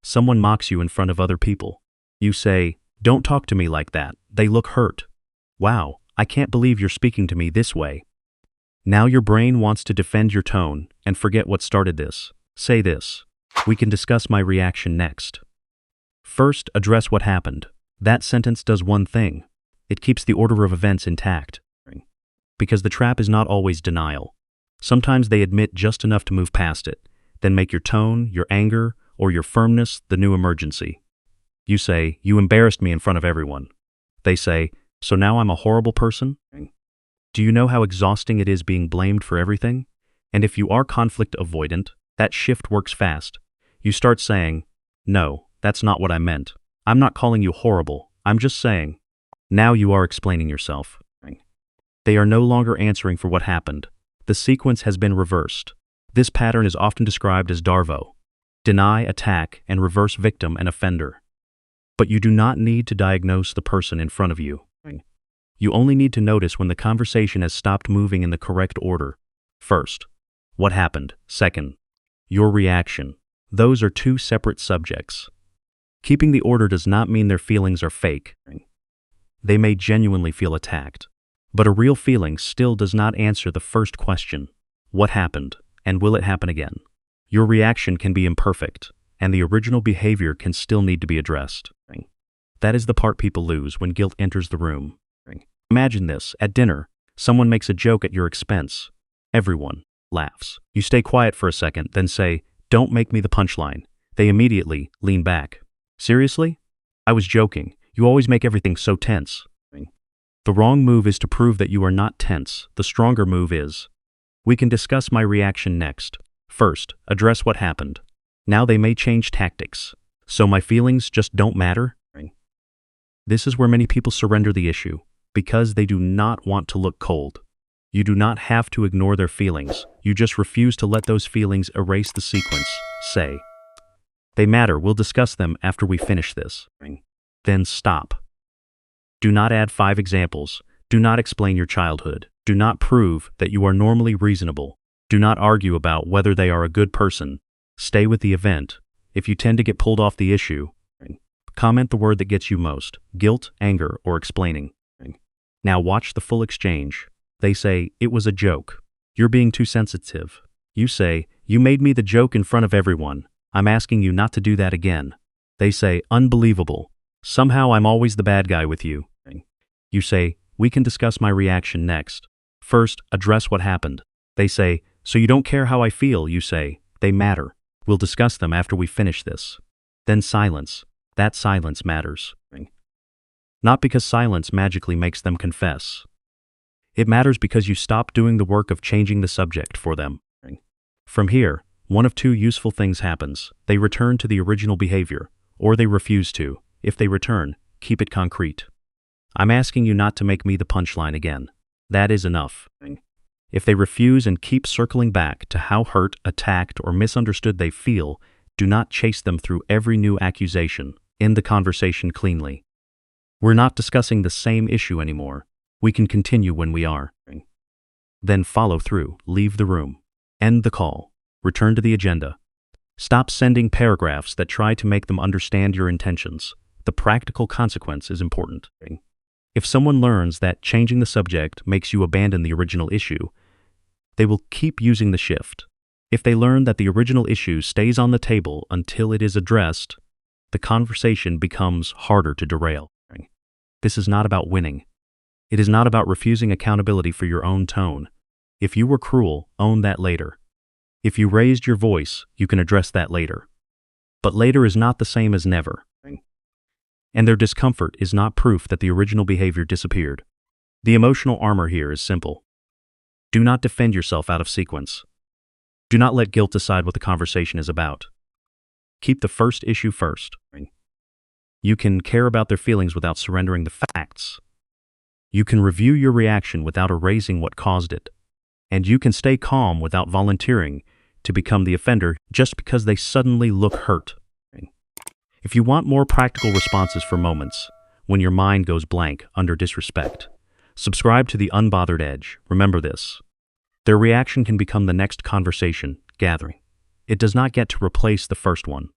Someone mocks you in front of other people. You say, "Don't talk to me like that, they look hurt." "Wow, I can't believe you're speaking to me this way." Now your brain wants to defend your tone and forget what started this. Say this. We can discuss my reaction next. First, address what happened. That sentence does one thing. It keeps the order of events intact. Because the trap is not always denial. Sometimes they admit just enough to move past it, then make your tone, your anger, or your firmness the new emergency. You say, "You embarrassed me in front of everyone." They say, "So now I'm a horrible person?" Do you know how exhausting it is being blamed for everything? And if you are conflict avoidant, that shift works fast. You start saying, "No, that's not what I meant. I'm not calling you horrible, I'm just saying." Now you are explaining yourself. They are no longer answering for what happened. The sequence has been reversed. This pattern is often described as DARVO. Deny, attack, and reverse victim and offender. But you do not need to diagnose the person in front of you. You only need to notice when the conversation has stopped moving in the correct order. First, what happened? Second, your reaction. Those are two separate subjects. Keeping the order does not mean their feelings are fake. They may genuinely feel attacked. But a real feeling still does not answer the first question. What happened, and will it happen again? Your reaction can be imperfect, and the original behavior can still need to be addressed. That is the part people lose when guilt enters the room. Imagine this, at dinner, someone makes a joke at your expense. Everyone laughs. You stay quiet for a second, then say, "Don't make me the punchline." They immediately lean back. "Seriously? I was joking. You always make everything so tense." The wrong move is to prove that you are not tense. The stronger move is, "We can discuss my reaction next. First, address what happened. Now they may change tactics. So my feelings just don't matter?" This is where many people surrender the issue, because they do not want to look cold. You do not have to ignore their feelings. You just refuse to let those feelings erase the sequence. Say, "They matter, we'll discuss them after we finish this." Then stop. Do not add 5 examples. Do not explain your childhood. Do not prove that you are normally reasonable. Do not argue about whether they are a good person. Stay with the event. If you tend to get pulled off the issue, comment the word that gets you most: guilt, anger, or explaining. Now watch the full exchange. They say, "It was a joke. You're being too sensitive." You say, "You made me the joke in front of everyone. I'm asking you not to do that again." They say, "Unbelievable. Somehow I'm always the bad guy with you." You say, "We can discuss my reaction next. First, address what happened." They say, "So you don't care how I feel?" You say, "They matter. We'll discuss them after we finish this." Then silence. That silence matters. Not because silence magically makes them confess. It matters because you stop doing the work of changing the subject for them. From here, one of 2 useful things happens. They return to the original behavior, or they refuse to. If they return, keep it concrete. I'm asking you not to make me the punchline again. That is enough. If they refuse and keep circling back to how hurt, attacked, or misunderstood they feel, do not chase them through every new accusation. End the conversation cleanly. We're not discussing the same issue anymore. We can continue when we are. Then follow through. Leave the room. End the call. Return to the agenda. Stop sending paragraphs that try to make them understand your intentions. The practical consequence is important. If someone learns that changing the subject makes you abandon the original issue, they will keep using the shift. If they learn that the original issue stays on the table until it is addressed, the conversation becomes harder to derail. This is not about winning. It is not about refusing accountability for your own tone. If you were cruel, own that later. If you raised your voice, you can address that later. But later is not the same as never. And their discomfort is not proof that the original behavior disappeared. The emotional armor here is simple. Do not defend yourself out of sequence. Do not let guilt decide what the conversation is about. Keep the first issue first. You can care about their feelings without surrendering the facts. You can review your reaction without erasing what caused it. And you can stay calm without volunteering to become the offender just because they suddenly look hurt. If you want more practical responses for moments when your mind goes blank under disrespect, subscribe to the Unbothered Edge. Remember this. Their reaction can become the next conversation gathering. It does not get to replace the first one.